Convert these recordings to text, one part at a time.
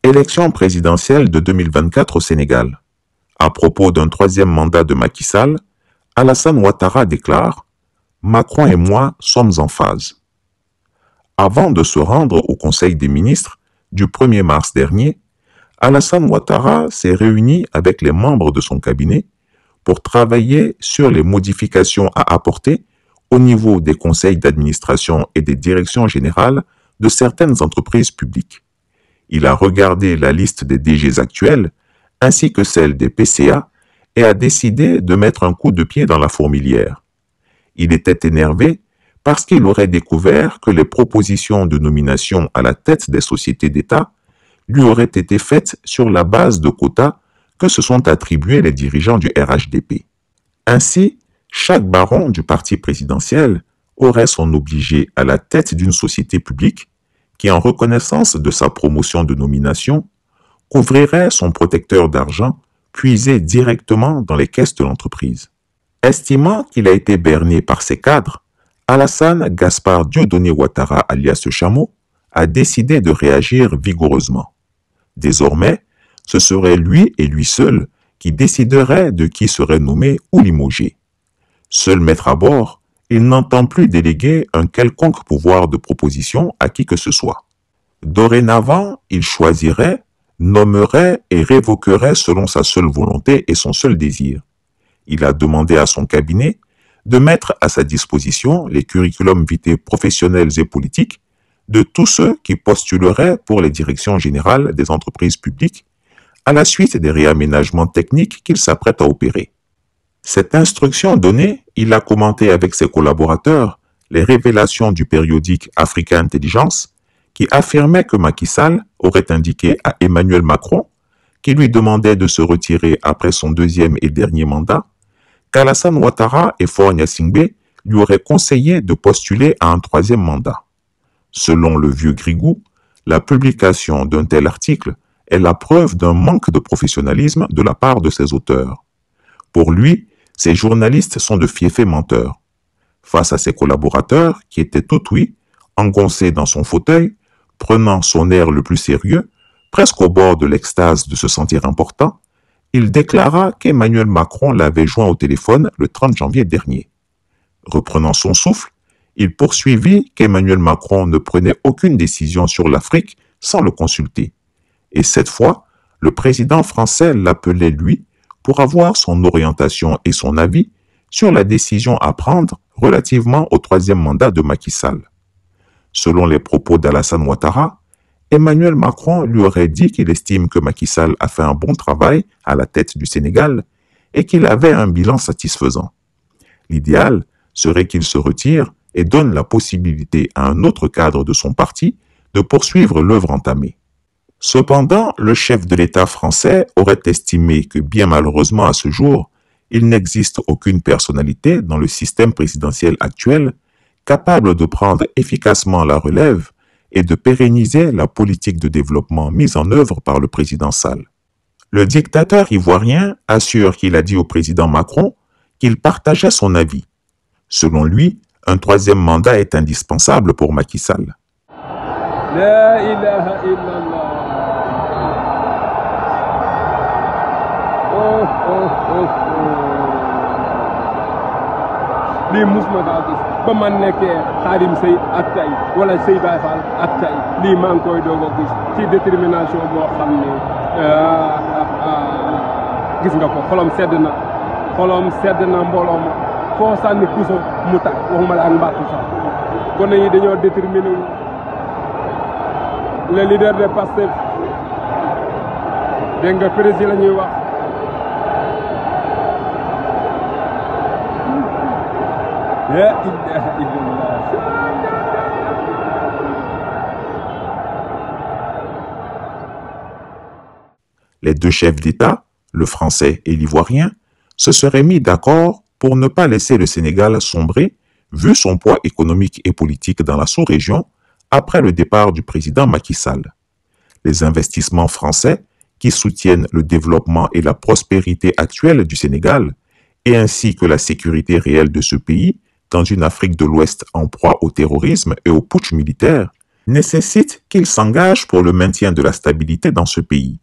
Élection présidentielle de 2024 au Sénégal. À propos d'un troisième mandat de Macky Sall, Alassane Ouattara déclare « Macron et moi sommes en phase ». Avant de se rendre au Conseil des ministres du 1er mars dernier, Alassane Ouattara s'est réuni avec les membres de son cabinet pour travailler sur les modifications à apporter au niveau des conseils d'administration et des directions générales de certaines entreprises publiques. Il a regardé la liste des DGs actuels ainsi que celle des PCA et a décidé de mettre un coup de pied dans la fourmilière. Il était énervé parce qu'il aurait découvert que les propositions de nomination à la tête des sociétés d'État lui auraient été faites sur la base de quotas que se sont attribués les dirigeants du RHDP. Ainsi, chaque baron du parti présidentiel aurait son obligé à la tête d'une société publique qui, en reconnaissance de sa promotion de nomination, couvrirait son protecteur d'argent puisé directement dans les caisses de l'entreprise. Estimant qu'il a été berné par ses cadres, Alassane Gaspard Dieudonné Ouattara alias Chameau a décidé de réagir vigoureusement. Désormais, ce serait lui et lui seul qui déciderait de qui serait nommé ou limogé. Seul maître à bord, il n'entend plus déléguer un quelconque pouvoir de proposition à qui que ce soit. Dorénavant, il choisirait, nommerait et révoquerait selon sa seule volonté et son seul désir. Il a demandé à son cabinet de mettre à sa disposition les curriculums vitae professionnels et politiques de tous ceux qui postuleraient pour les directions générales des entreprises publiques à la suite des réaménagements techniques qu'il s'apprête à opérer. Cette instruction donnée, il a commenté avec ses collaborateurs les révélations du périodique Africa Intelligence qui affirmait que Macky Sall aurait indiqué à Emmanuel Macron, qui lui demandait de se retirer après son deuxième et dernier mandat, qu'Alassane Ouattara et Faure Gnassingbé lui auraient conseillé de postuler à un troisième mandat. Selon le vieux Grigou, la publication d'un tel article est la preuve d'un manque de professionnalisme de la part de ses auteurs. Pour lui, ces journalistes sont de fiefés menteurs. Face à ses collaborateurs, qui étaient tout ouïs, engoncés dans son fauteuil, prenant son air le plus sérieux, presque au bord de l'extase de se sentir important, il déclara qu'Emmanuel Macron l'avait joint au téléphone le 30 janvier dernier. Reprenant son souffle, il poursuivit qu'Emmanuel Macron ne prenait aucune décision sur l'Afrique sans le consulter. Et cette fois, le président français l'appelait lui pour avoir son orientation et son avis sur la décision à prendre relativement au troisième mandat de Macky Sall. Selon les propos d'Alassane Ouattara, Emmanuel Macron lui aurait dit qu'il estime que Macky Sall a fait un bon travail à la tête du Sénégal et qu'il avait un bilan satisfaisant. L'idéal serait qu'il se retire et donne la possibilité à un autre cadre de son parti de poursuivre l'œuvre entamée. Cependant, le chef de l'État français aurait estimé que bien malheureusement à ce jour, il n'existe aucune personnalité dans le système présidentiel actuel capable de prendre efficacement la relève et de pérenniser la politique de développement mise en œuvre par le président Sall. Le dictateur ivoirien assure qu'il a dit au président Macron qu'il partageait son avis. Selon lui, un troisième mandat est indispensable pour Macky Sall. La ilaha illallah. Oh, oh, oh, oh. Lii musuma kaa gis ba man nekkee Xaadim Sey ak tey wala Sey Baye Fall ak tey lii maa ngi koy doog a gis ci détermination boo xam ne gis nga ko xolom sedd na mbooloo ma foo sànni puso mu tàkk waxuma la ak mbattu sax gone yi dañoo déterminé wu le leader de Pastef dégg nga président la ñuy wax la ilaha illallah. Les deux chefs d'État, le français et l'ivoirien, se seraient mis d'accord pour ne pas laisser le Sénégal sombrer, vu son poids économique et politique dans la sous-région, après le départ du président Macky Sall. Les investissements français, qui soutiennent le développement et la prospérité actuelle du Sénégal, et ainsi que la sécurité réelle de ce pays, dans une Afrique de l'Ouest en proie au terrorisme et au putsch militaire, nécessite qu'ils s'engagent pour le maintien de la stabilité dans ce pays.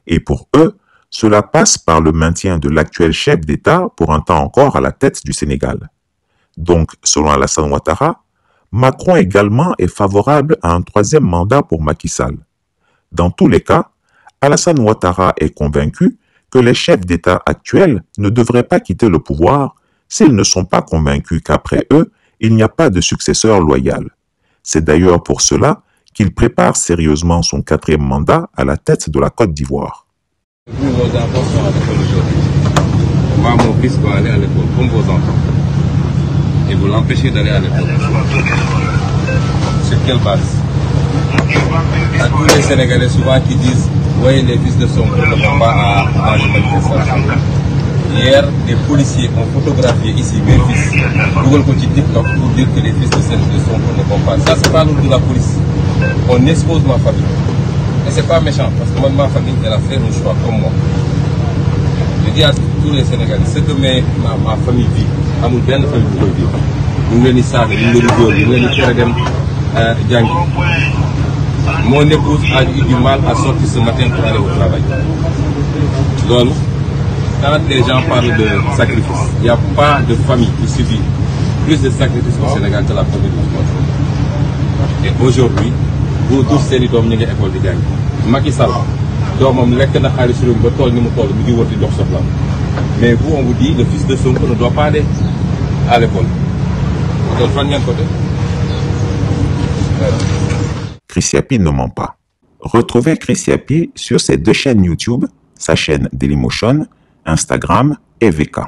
Et pour eux, cela passe par le maintien de l'actuel chef d'État pour un temps encore à la tête du Sénégal. Donc, selon Alassane Ouattara, Macron également est favorable à un troisième mandat pour Macky Sall. Dans tous les cas, Alassane Ouattara est convaincu que les chefs d'État actuels ne devraient pas quitter le pouvoir s'ils ne sont pas convaincus qu'après eux, il n'y a pas de successeur loyal. C'est d'ailleurs pour cela qu'il prépare sérieusement son 4e mandat à la tête de la Côte d'Ivoire. Vous, vos enfants sont à l'école aujourd'hui. Moi, mon fils doit aller à l'école, comme vos enfants. Et vous l'empêchez d'aller à l'école. Sur quelle base? À tous les Sénégalais souvent qui disent « Oui, les fils de Sonko ne vont pas à la manifestation ». Hier, des policiers ont photographié ici mes fils, Google Coach TikTok, pour dire que les fils de Sonko ne vont pas. Ça, c'est pas l'ordre de la police. On expose ma famille. Et c'est pas méchant, parce que moi, ma famille, elle a fait un choix comme moi. Je dis à tous les Sénégalais, ce que ma famille vit, amul benn famille bu koy vivre. Ñu ngi leen di saaga, ñu ngi leen di dóor, ñu ngi leen di tere dem jàngi. Mon épouse a eu du mal à sortir ce matin pour aller au travail. Donc, quand les gens parlent de sacrifice, il n'y a pas de famille qui subit plus de sacrifices au Sénégal que la famille de Ousmane. Et aujourd'hui, vous tous seen i doom ñu ngi école di jàng. Macky Sall doomam lekk na xaalis réew mi ba tool ni mu toll mu ngi wër di dox soxla. Mais vous, on vous dit le fils de Sonko ne doit pas aller à l'école. Donc fan ngeen ko def. Chris Yapi ne ment pas. Retrouvez Chris Yapi sur ses 2 chaînes YouTube, sa chaîne Dailymotion, Instagram et VK.